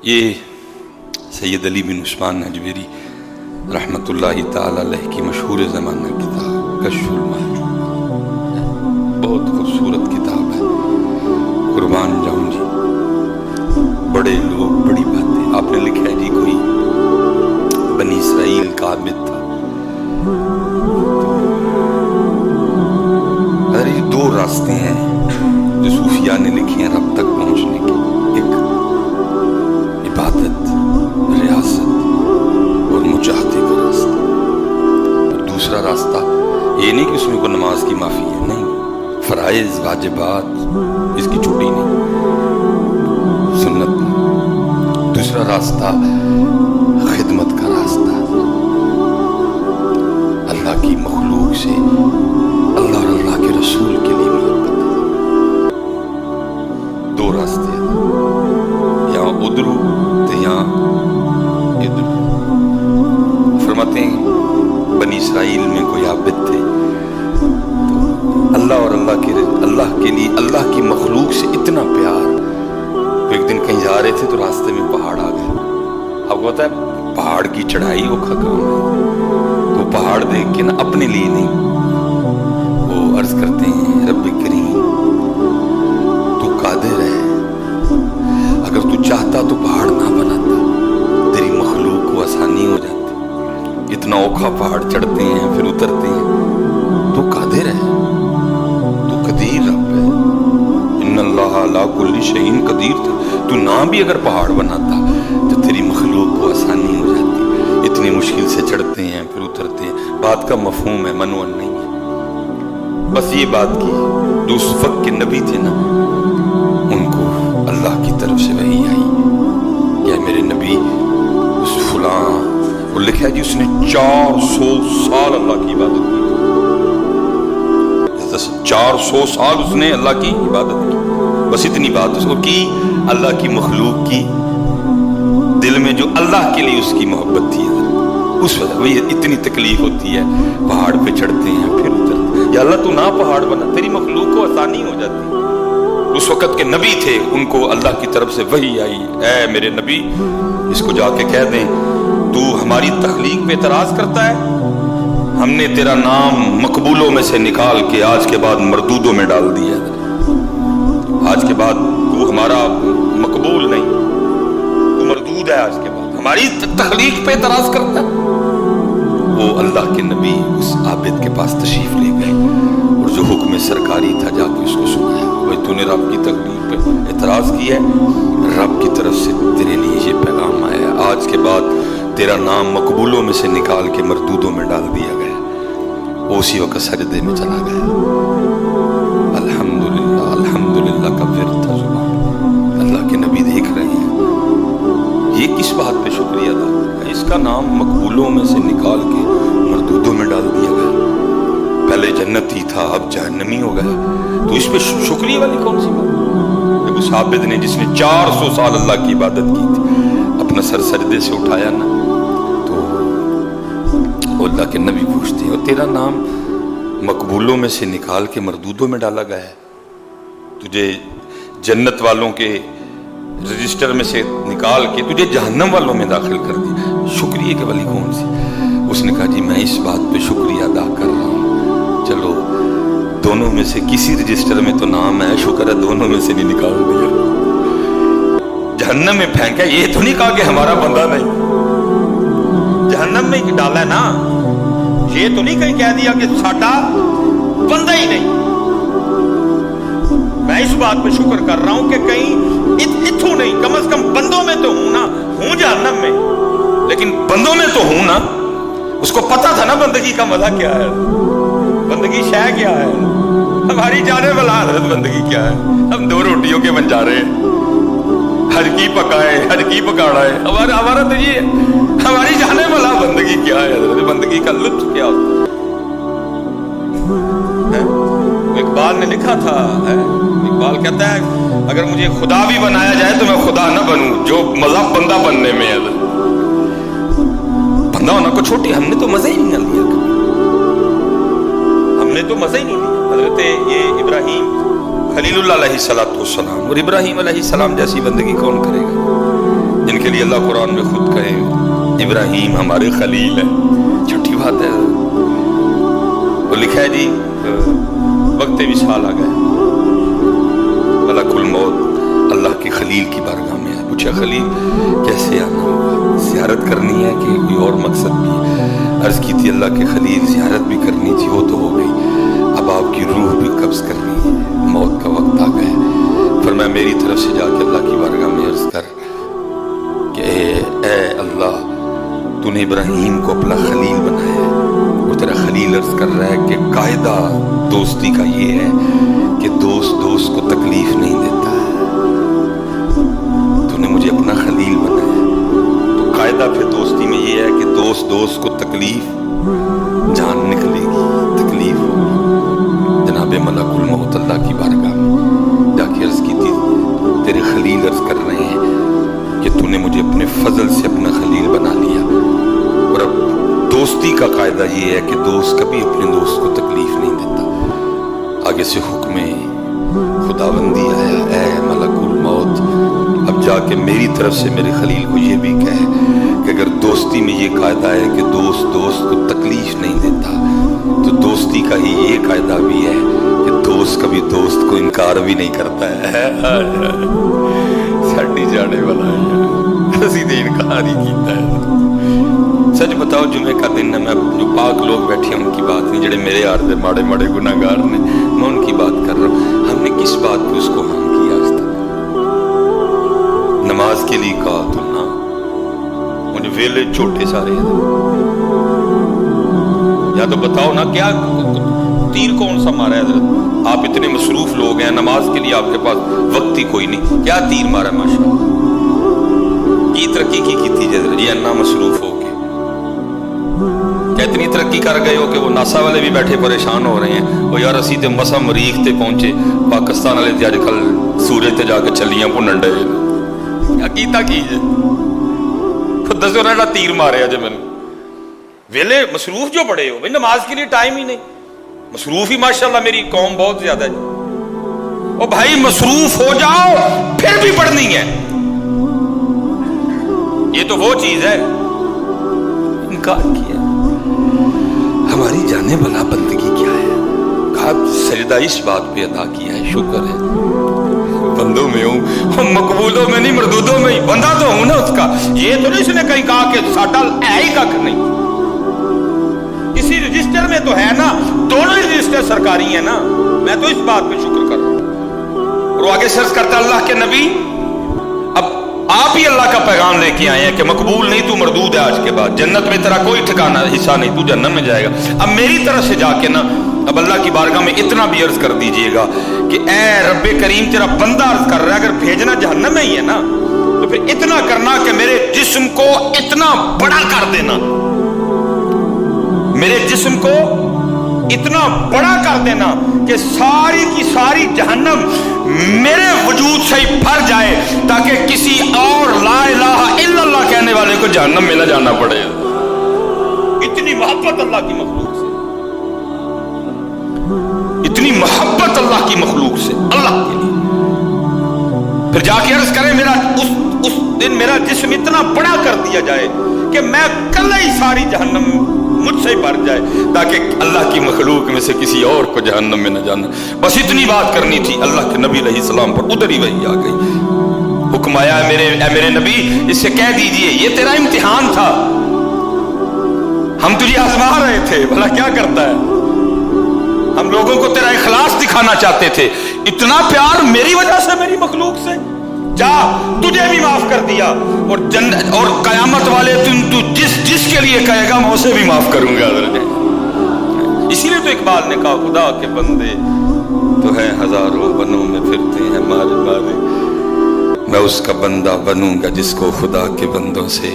یہ سید علی بن عثمان نجویری رحمۃ اللہ تعالی علیہ کی مشہور زمانہ کتاب کشف المحجوب، بہت خوبصورت کتاب ہے، قربان جاؤں جی۔ بڑے لوگ بڑی باتیں، آپ نے لکھا ہے جی کوئی بنی اسرائیل کا عابد تھا، یہ دو راستے ہیں جو صوفیاء نے لکھے ہیں رب تک پہنچنے کے، ایک عبادت، ریاست اور مجاہدے کا راستہ، اور دوسرا راستہ یہ نہیں کہ اس میں کوئی نماز کی معافی ہے، نہیں، فرائض واجبات اس کی چھٹی نہیں، سنت نہیں۔ دوسرا راستہ خدمت کا راستہ، اللہ کی مخلوق سے اللہ اور اللہ کے رسول کے لیے محبت۔ دو راستے ہیں، یہاں ادھر تو یہاں ادھر۔ فرماتے ہیں بنی اسرائیل میں کوئی عابد تھے، تو اللہ اور اللہ کے لیے اللہ کی مخلوق سے اتنا پیار، تو ایک دن کہیں جا رہے تھے تو راستے میں پہاڑ آ گئے۔ آپ کو پتا ہے پہاڑ کی چڑھائی وہ کام ہے، تو پہاڑ دیکھ کے نا اپنے لیے نہیں، وہ عرض کرتے ہیں رب کریم تو قادر ہے، اگر تو چاہتا تو پہاڑ نہ بناتا، تیری مخلوق کو آسانی ہو جاتی، اتنا اوکھا پہاڑ چڑھتے ہیں پھر اترتے ہیں، تو قادر ہے، تو قدیر رب ہے، ان اللہ علی کل شیء قدیر تھا، تو نہ بھی اگر پہاڑ بناتا تو تیری مخلوق کو آسانی ہو جاتی، اتنی مشکل سے چڑھتے ہیں پھر اترتے ہیں۔ بات کا مفہوم ہے، منون نہیں ہے، بس یہ بات کی جو اس وقت کے نبی تھے نا، ان کو اللہ کی طرف سے وحی آئی کہ میرے نبی اس فلاں، اور لکھا ہے جی اس نے 400 سال اللہ کی عبادت کی، 400 سال اس نے اللہ کی عبادت کی، بس اتنی بات اس کو کی، اللہ کی مخلوق کی، دل میں جو اللہ کے لیے اس کی محبت تھی، اس وجہ وہی اتنی تکلیف ہوتی ہے، پہاڑ پہ چڑھتے ہیں پھر اترتے ہیں، یا اللہ تو نہ پہاڑ بنا، تیری مخلوق کو آسانی ہو جاتی۔ اس وقت کے نبی تھے، ان کو اللہ کی طرف سے وحی آئی، اے میرے نبی اس کو جا کے کہہ دیں تو ہماری تخلیق پہ اعتراض کرتا ہے، ہم نے تیرا نام مقبولوں میں سے نکال کے آج کے بعد مردودوں میں ڈال دیا ہے، آج کے بعد تو ہمارا مقبول نہیں، تو مردود ہے، آج کے بعد ہماری تخلیق پہ اعتراض کرتا ہے۔ وہ اللہ کے نبی اس عابد کے پاس تشریف لے گئے اور جو حکم سرکاری تھا جا کے اس کو سنایا، بھائی تو نے رب کی تخلیق پہ اعتراض کیا ہے، رب کی طرف سے تیرے لیے یہ پیغام آیا ہے، آج کے بعد تیرا نام مقبولوں میں سے نکال کے مردودوں میں ڈال دیا گیا۔ وہ اسی وقت سجدے میں چلا گیا، الحمدللہ الحمدللہ کا پھر تھا زبان۔ اللہ کے نبی دیکھ رہے ہیں یہ کس بات پہ شکریہ ادا کرتا ہے، اس کا نام مقبولوں میں سے نکال کے مردودوں میں ڈال دیا گیا، پہلے جنتی تھا اب جہنمی ہو گیا، تو اس پہ شکریہ والی کون سی بات؟ جب اس عابد نے جس نے 400 سال اللہ کی عبادت کی تھی اپنا سر سجدے سے اٹھایا نا، تو اللہ کے نبی پوچھتے ہیں اور تیرا نام مقبولوں میں سے نکال کے مردودوں میں ڈالا گیا ہے، تجھے جنت والوں کے رجسٹر میں سے نکال کے تجھے جہنم والوں میں داخل کر دیا، شکریہ کے والی کون سی؟ اس نے کہا جی میں اس بات پہ شکریہ ادا کر رہا ہوں، چلو دونوں میں سے کسی رجسٹر میں تو نام ہے، شکر ہے دونوں میں سے نہیں نکال دیا، جہنم میں پھینکا، یہ تو نہیں کہا کہ ہمارا بندہ نہیں، جہنم میں ڈالا ہے نا، یہ تو نہیں کہیں کہہ دیا کہ ساڈا بندہ ہی نہیں۔ میں اس بات پہ شکر کر رہا ہوں کہ کہیں اتھوں نہیں، کم از کم بندوں میں تو ہوں نا، ہوں جہنم میں لیکن بندوں میں تو ہوں نا۔ اس کو پتا تھا نا بندگی کا مزہ کیا ہے، بندگی شے کیا ہے، ہماری جانے والا حضرت بندگی کیا ہے، ہم 2 روٹیوں کے بنجارے ہیں، ہر کی پکائے ہر کی پکاڑا ہے، ہمارا تو یہ ہے، ہماری جانے والا بندگی کیا ہے، حضرت بندگی کا لطف کیا ہوتا ہے۔ اقبال نے لکھا تھا، اقبال کہتا ہے اگر مجھے خدا بھی بنایا جائے تو میں خدا نہ بنوں، جو مزہ بندہ بننے میں ہے، بندہ ہونا کو چھوٹی، ہم نے تو مزہ ہی نہیں لیا کبھی، ہم نے تو مزہ ہی نہیں لیا۔ حضرت یہ ابراہیم خلیل اللہ علیہ السلام، اور ابراہیم علیہ السلام جیسی بندگی کون کرے گا، جن کے لیے اللہ قرآن میں خود کہے ابراہیم ہمارے خلیل ہے، چھوٹی بات ہے؟ وہ لکھا ہے جی وقت وصال آ گیا، ملک الموت اللہ کے خلیل کی بارگاہ میں آیا، پوچھا خلیل کیسے آنا ہوگا، زیارت کرنی ہے کہ کوئی اور مقصد بھی ہے؟ عرض کی تھی اللہ کے خلیل زیارت بھی کرنی تھی، وہ تو ہو گئی، اب آپ کی روح بھی قبض کرنی ہے، موت کا وقت آ گیا۔ فرمایا میری طرف سے جا کے اللہ کی بارگاہ میں عرض کر کہ اے اللہ تو نے ابراہیم کو اپنا خلیل بنایا ہے، وہ تیرا خلیل عرض کر رہا ہے کہ قاعدہ دوستی کا یہ ہے کہ دوست کو تکلیف نہیں دیتا ہے، تو نے مجھے اپنا خلیل بنایا ہے، تو قاعدہ پھر دوستی میں یہ ہے کہ دوست کو تکلیف جان نکلے گی، تکلیف ہوگی۔ جناب ملک الموت اللہ کی بارگاہ میں جا کے عرض کی تھی تیرے خلیل عرض کر رہے ہیں کہ تو نے مجھے اپنے فضل سے اپنا خلیل بنا لیا، اور اب دوستی کا قاعدہ یہ ہے کہ دوست کبھی اپنے دوست کو تکلیف نہیں دیتا۔ آگے سے حکم خداوندی آیا اے ملک الموت اب جا کے میری طرف سے میرے خلیل کو یہ بھی کہے کہ اگر دوستی میں یہ قاعدہ ہے کہ دوست کو تکلیف نہیں دیتا، تو دوستی کا ہی یہ قاعدہ بھی ہے کہ دوست کبھی دوست کو انکار بھی نہیں کرتا ہے۔ ساڈی جانے والا ہے اسی دے انکار ہی کیتا ہے۔ سچ بتاؤ جمعے کا دن ہے، میں جو پاک لوگ بیٹھے ہیں ان کی بات نہیں، جڑے میرے یار دے ماڑے گناہگار نے، میں ان کی بات کر رہا ہوں۔ ہم نے کس بات پہ اس کو ہاں کیا آج تک؟ نماز کے لیے کہا تو نہ، مجھے ویلے چھوٹے سارے ہیں، یا تو بتاؤ نا کیا تیر کون سا مارا ہے حضرت؟ آپ اتنے مصروف لوگ ہیں، نماز کے لیے آپ کے پاس وقت ہی کوئی نہیں، کیا تیر مارا ماشاءاللہ؟ کی ترقی کی تھی حضرت یہ انا مصروف ہو کے؟ کیا اتنی ترقی کر گئے ہو کہ وہ ناسا والے بھی بیٹھے پریشان ہو رہے ہیں؟ وہ یار اسی تے مسا مریخ تے پہنچے، پاکستان والے تے اج کل سورج تے جا کے چلیاں بھنن ڈے، کیا کیتا کی جے؟ خود دسو نا تیر ماریا جے مینوں؟ ویلے مصروف جو بڑے ہو، بھائی نماز کے لیے ٹائم ہی نہیں، مصروف ہی ماشاءاللہ میری قوم بہت زیادہ ہے۔ او بھائی مصروف ہو جاؤ پھر بھی پڑھنی ہے، یہ تو وہ چیز ہے، انکار کیا۔ ہماری جانے والا بندگی کیا ہے؟ کہا سجدہ اس بات پہ ادا کیا ہے، شکر ہے بندوں میں ہوں، مقبولوں میں نہیں مردودوں میں ہی، بندہ تو ہوں نا اس کا۔ یہ تو نہیں اس نے کہیں کہا کہ ساڈا ہے ہی کھ نہیں، کسی رجسٹر میں تو ہے نا، دونوں ہی رجسٹر سرکاری ہیں نا، میں تو اس بات پہ شکر کر رہا ہوں۔ اور آگے سرچ کرتا اللہ کے نبی اب آپ ہی اللہ کا پیغام لے کے آئے ہیں کہ مقبول نہیں تو مردود ہے، آج کے بعد جنت میں تیرا کوئی ٹھکانہ حصہ نہیں، تو جہنم میں جائے گا۔ اب میری طرف سے جا کے نا اب اللہ کی بارگاہ میں اتنا بھی عرض کر دیجئے گا کہ اے رب کریم تیرا بندہ عرض کر رہا ہے اگر بھیجنا جہنم میں ہی ہے نا تو پھر اتنا کرنا کہ میرے جسم کو اتنا بڑا کر دینا، میرے جسم کو اتنا بڑا کر دینا کہ ساری کی ساری جہنم میرے وجود سے ہی بھر جائے، تاکہ کسی اور لا الہ الا اللہ کہنے والے کو جہنم میں نہ جانا پڑے۔ اتنی محبت اللہ کی مخلوق سے، اتنی محبت اللہ کی مخلوق سے اللہ کے لیے۔ پھر جا کے عرض کرے میرا اس دن میرا جسم اتنا بڑا کر دیا جائے کہ میں کل ہی ساری جہنم مجھ سے بھر جائے، تاکہ اللہ کی مخلوق میں سے کسی اور کو جہنم میں نہ جانا۔ بس اتنی بات کرنی تھی، اللہ کے نبی علیہ السلام پر ادھر ہی وحی آ گئی، حکم آیا اے میرے نبی اس سے کہہ دیجئے یہ تیرا امتحان تھا، ہم تجھے آزما رہے تھے، بھلا کیا کرتا ہے، ہم لوگوں کو تیرا اخلاص دکھانا چاہتے تھے، اتنا پیار میری وجہ سے میری مخلوق سے، جا تجھے بھی معاف کر دیا، اور قیامت والے تو جس کے لیے کہے گا میں اسے بھی معاف کروں گا۔ اسی لیے تو اقبال نے کہا خدا کے بندے تو ہیں ہزاروں بنوں میں پھرتے ہیں مارے مارے، میں اس کا بندہ بنوں گا جس کو خدا کے بندوں سے